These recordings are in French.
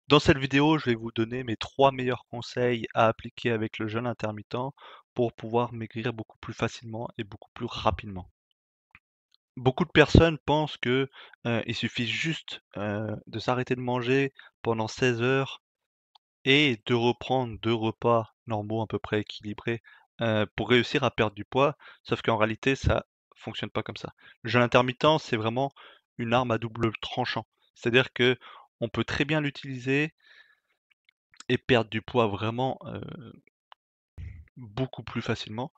Dans cette vidéo, je vais vous donner mes 3 meilleurs conseils à appliquer avec le jeûne intermittent pour pouvoir maigrir beaucoup plus facilement et beaucoup plus rapidement. Beaucoup de personnes pensent que, il suffit juste, de s'arrêter de manger pendant 16 heures et de reprendre 2 repas normaux à peu près équilibrés, pour réussir à perdre du poids. Sauf qu'en réalité, ça fonctionne pas comme ça. Le jeûne intermittent, c'est vraiment une arme à double tranchant. C'est-à-dire que on peut très bien l'utiliser et perdre du poids vraiment, beaucoup plus facilement,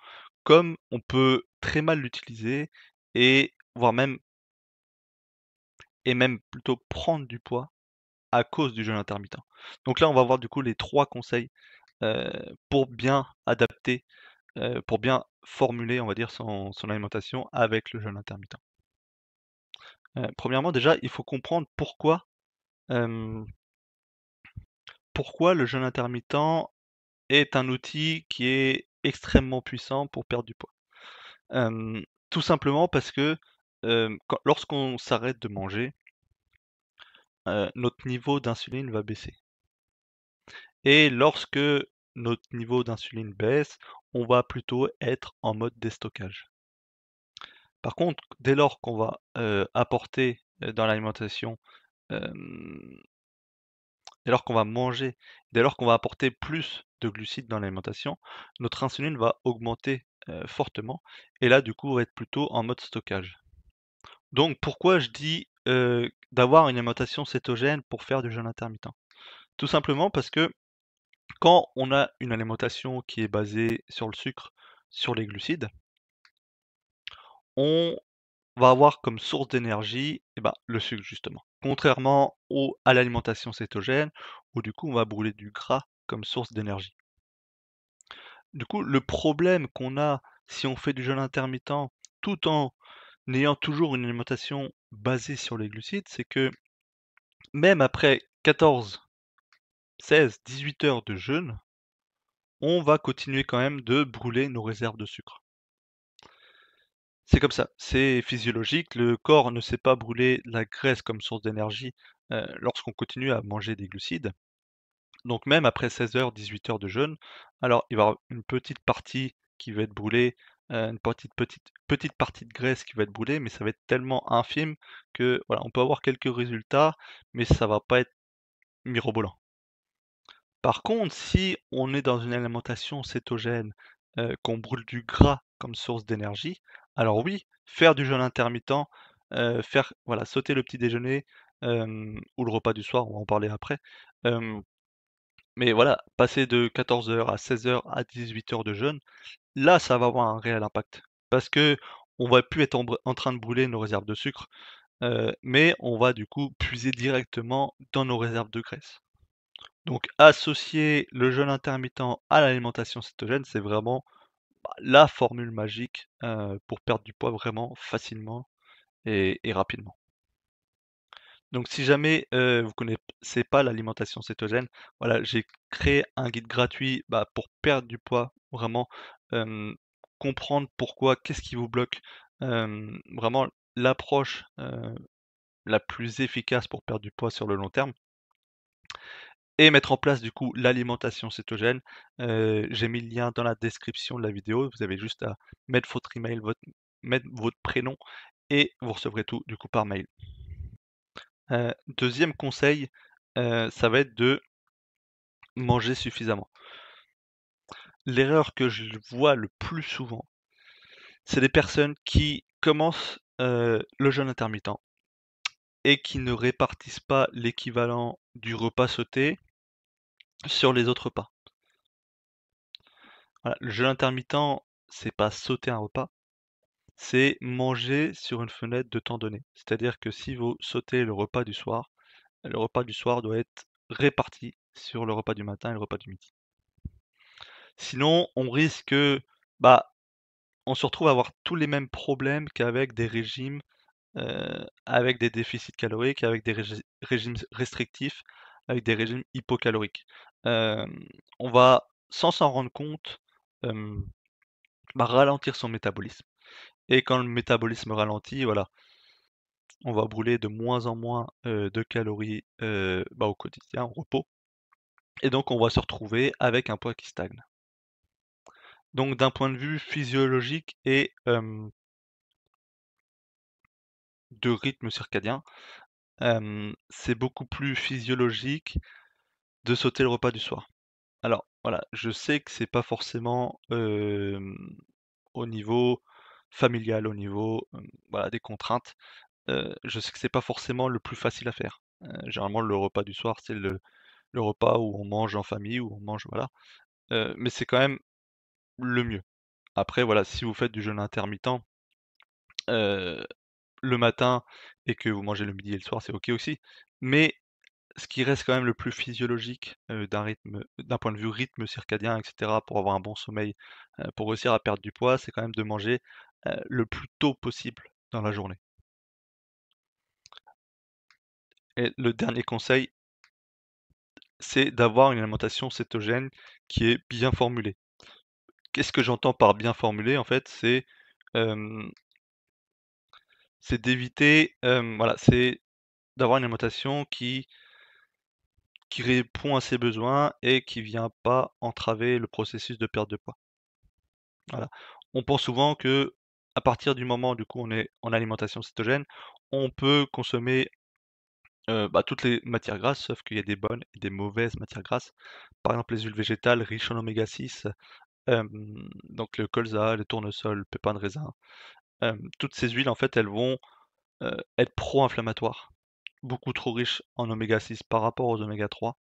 comme on peut très mal l'utiliser et voire même plutôt prendre du poids à cause du jeûne intermittent. Donc là, on va voir du coup les 3 conseils, heu, pour bien adapter, pour bien formuler, on va dire, son alimentation avec le jeûne intermittent. Premièrement déjà, il faut comprendre hem, pourquoi le jeûne intermittent est un outil qui est extrêmement puissant pour perdre du poids. Hem, Tout simplement parce que, lorsqu'on s'arrête de manger, notre niveau d'insuline va baisser et lorsque notre niveau d'insuline baisse, on va plutôt être en mode déstockage. Par contre, dès lors qu'on va, apporter, dans l'alimentation, hem, dès lors qu'on va manger, dès lors qu'on va apporter plus de glucides dans l'alimentation, notre insuline va augmenter, fortement et là, du coup, on va être plutôt en mode stockage. Donc pourquoi je dis, d'avoir une alimentation cétogène pour faire du jeûne intermittent? Tout simplement parce que quand on a une alimentation qui est basée sur le sucre, sur les glucides, on va avoir comme source d'énergie, et ben, le sucre justement. Contrairement à l'alimentation cétogène où du coup on va brûler du gras comme source d'énergie. Du coup, le problème qu'on a si on fait du jeûne intermittent tout en ayant toujours une alimentation basée sur les glucides, c'est que même après 14, 16, 18 heures de jeûne, on va continuer quand même de brûler nos réserves de sucre. C'est comme ça, c'est physiologique, le corps ne sait pas brûler la graisse comme source d'énergie, lorsqu'on continue à manger des glucides. Donc même après 16 heures, 18 heures de jeûne, alors il va y avoir une petite partie qui va être brûlée, une petite partie de graisse qui va être brûlée, mais ça va être tellement infime que voilà, on peut avoir quelques résultats, mais ça va pas être mirobolant. Par contre, si on est dans une alimentation cétogène, qu'on brûle du gras comme source d'énergie, alors oui, faire du jeûne intermittent, faire voilà, sauter le petit déjeuner, ou le repas du soir, on va en parler après, hem, mais voilà, passer de 14 heures à 16 heures à 18 heures de jeûne, là, ça va avoir un réel impact. Parce qu'on va plus être en train de brûler nos réserves de sucre, mais on va du coup puiser directement dans nos réserves de graisse. Donc associer le jeûne intermittent à l'alimentation cétogène, c'est vraiment, bah, la formule magique, pour perdre du poids vraiment facilement et rapidement. Donc si jamais, vous connaissez pas l'alimentation cétogène, voilà, j'ai créé un guide gratuit, bah, pour perdre du poids, vraiment, hem, comprendre pourquoi, qu'est-ce qui vous bloque, vraiment l'approche, la plus efficace pour perdre du poids sur le long terme. Et mettre en place du coup l'alimentation cétogène. J'ai mis le lien dans la description de la vidéo. Vous avez juste à mettre votre email, mettre votre prénom et vous recevrez tout du coup par mail. 2e conseil, ça va être de manger suffisamment. L'erreur que je vois le plus souvent, c'est des personnes qui commencent, le jeûne intermittent et qui ne répartissent pas l'équivalent du repas sauté sur les autres repas. Voilà, le jeûne intermittent, c'est pas sauter un repas. C'est manger sur une fenêtre de temps donné. C'est-à-dire que si vous sautez le repas du soir doit être réparti sur le repas du matin et le repas du midi. Sinon, on risque, bah, on se retrouve à avoir tous les mêmes problèmes qu'avec des régimes, avec des déficits caloriques, avec des régimes restrictifs, avec des régimes hypocaloriques. On va, sans s'en rendre compte, hem, bah, ralentir son métabolisme et quand le métabolisme ralentit, voilà, on va brûler de moins en moins, de calories, au quotidien, au repos et donc on va se retrouver avec un poids qui stagne. Donc d'un point de vue physiologique et de rythme circadien, c'est beaucoup plus physiologique de sauter le repas du soir. Alors voilà, je sais que c'est pas forcément, au niveau familial, au niveau, voilà, des contraintes, je sais que c'est pas forcément le plus facile à faire. Généralement le repas du soir, c'est le repas où on mange en famille, où on mange voilà, mais c'est quand même le mieux. Après voilà, si vous faites du jeûne intermittent, heu, le matin et que vous mangez le midi et le soir, c'est OK aussi. Mais ce qui reste quand même le plus physiologique, d'un point de vue rythme circadien et cetera, pour avoir un bon sommeil, pour réussir à perdre du poids, c'est quand même de manger, le plus tôt possible dans la journée. Et le dernier conseil, c'est d'avoir une alimentation cétogène qui est bien formulée. Qu'est-ce que j'entends par bien formulée? En fait, hem, c'est d'éviter, voilà, c'est d'avoir une alimentation qui répond à ses besoins et qui vient pas entraver le processus de perte de poids. Voilà. On pense souvent que à partir du moment, du coup, on est en alimentation cétogène, on peut consommer, toutes les matières grasses, sauf qu'il y a des bonnes et des mauvaises matières grasses. Par exemple, les huiles végétales riches en oméga 6, donc le colza, le tournesol, le pépin de raisin, toutes ces huiles, en fait, elles vont, être pro-inflammatoires, beaucoup trop riches en oméga 6 par rapport aux oméga 3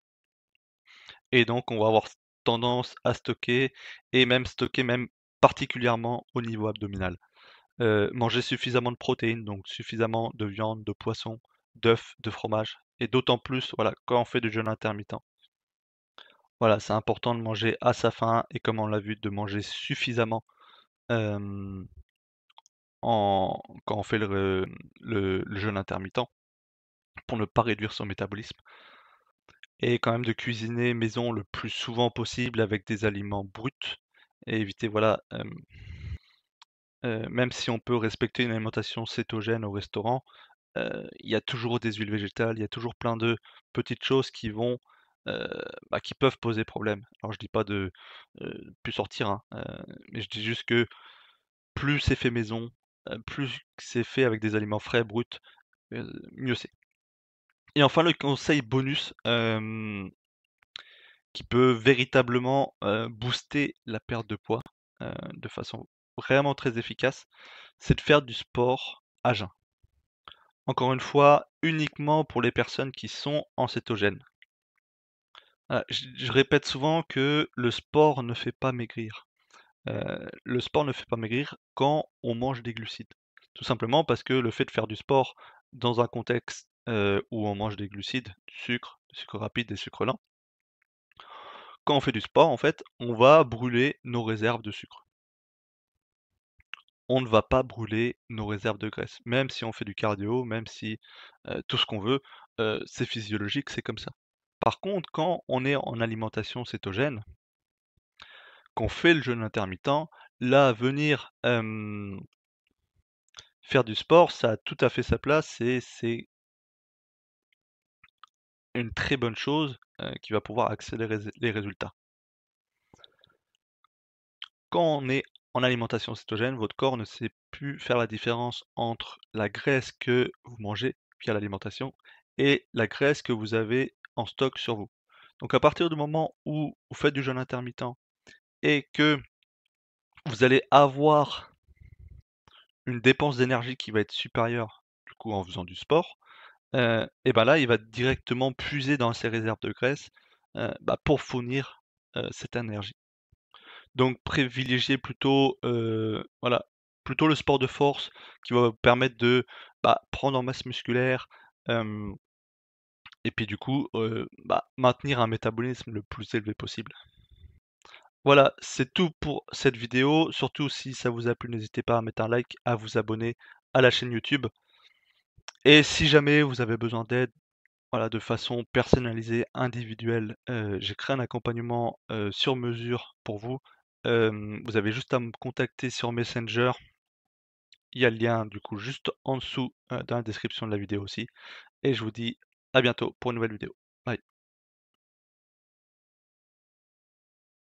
et donc on va avoir tendance à stocker et même stocker même particulièrement au niveau abdominal. Manger suffisamment de protéines, donc suffisamment de viande, de poisson, d'œufs, de fromage et d'autant plus, voilà, quand on fait du jeûne intermittent. Voilà, c'est important de manger à sa faim et comme on l'a vu, de manger suffisamment, hem, quand on fait le jeûne intermittent pour ne pas réduire son métabolisme et quand même de cuisiner maison le plus souvent possible avec des aliments bruts et éviter, voilà, même si on peut respecter une alimentation cétogène au restaurant, il y a toujours des huiles végétales, il y a toujours plein de petites choses qui vont, heu, qui peuvent poser problème. Alors je dis pas de, plus sortir, hein, mais je dis juste que plus c'est fait maison, plus c'est fait avec des aliments frais, bruts, mieux c'est. Et enfin le conseil bonus, qui peut véritablement, booster la perte de poids, de façon vraiment très efficace, c'est de faire du sport à jeun. Encore une fois, uniquement pour les personnes qui sont en cétogène. Je répète souvent que le sport ne fait pas maigrir. Le sport ne fait pas maigrir quand on mange des glucides. Tout simplement parce que le fait de faire du sport dans un contexte, où on mange des glucides, du sucre rapide, des sucres lents, quand on fait du sport, en fait, on va brûler nos réserves de sucre. On ne va pas brûler nos réserves de graisse. Même si on fait du cardio, même si, tout ce qu'on veut, c'est physiologique, c'est comme ça. Par contre, quand on est en alimentation cétogène, qu'on fait le jeûne intermittent, là, venir, faire du sport, ça a tout à fait sa place et c'est une très bonne chose, qui va pouvoir accélérer les résultats. Quand on est en alimentation cétogène, votre corps ne sait plus faire la différence entre la graisse que vous mangez via l'alimentation et la graisse que vous avez en stock sur vous. Donc à partir du moment où vous faites du jeûne intermittent et que vous allez avoir une dépense d'énergie qui va être supérieure, du coup en faisant du sport, et ben là, il va directement puiser dans ses réserves de graisse, pour fournir, cette énergie. Donc privilégier plutôt, voilà, plutôt le sport de force qui va vous permettre de, prendre en masse musculaire, hem et puis du coup, maintenir un métabolisme le plus élevé possible. Voilà, c'est tout pour cette vidéo. Surtout si ça vous a plu, n'hésitez pas à mettre un like, à vous abonner à la chaîne YouTube et si jamais vous avez besoin d'aide, voilà, de façon personnalisée, individuelle, j'ai créé un accompagnement, sur mesure pour vous. Vous avez juste à me contacter sur Messenger Il y a le lien du coup juste en dessous, dans la description de la vidéo aussi et je vous dis à bientôt pour une nouvelle vidéo.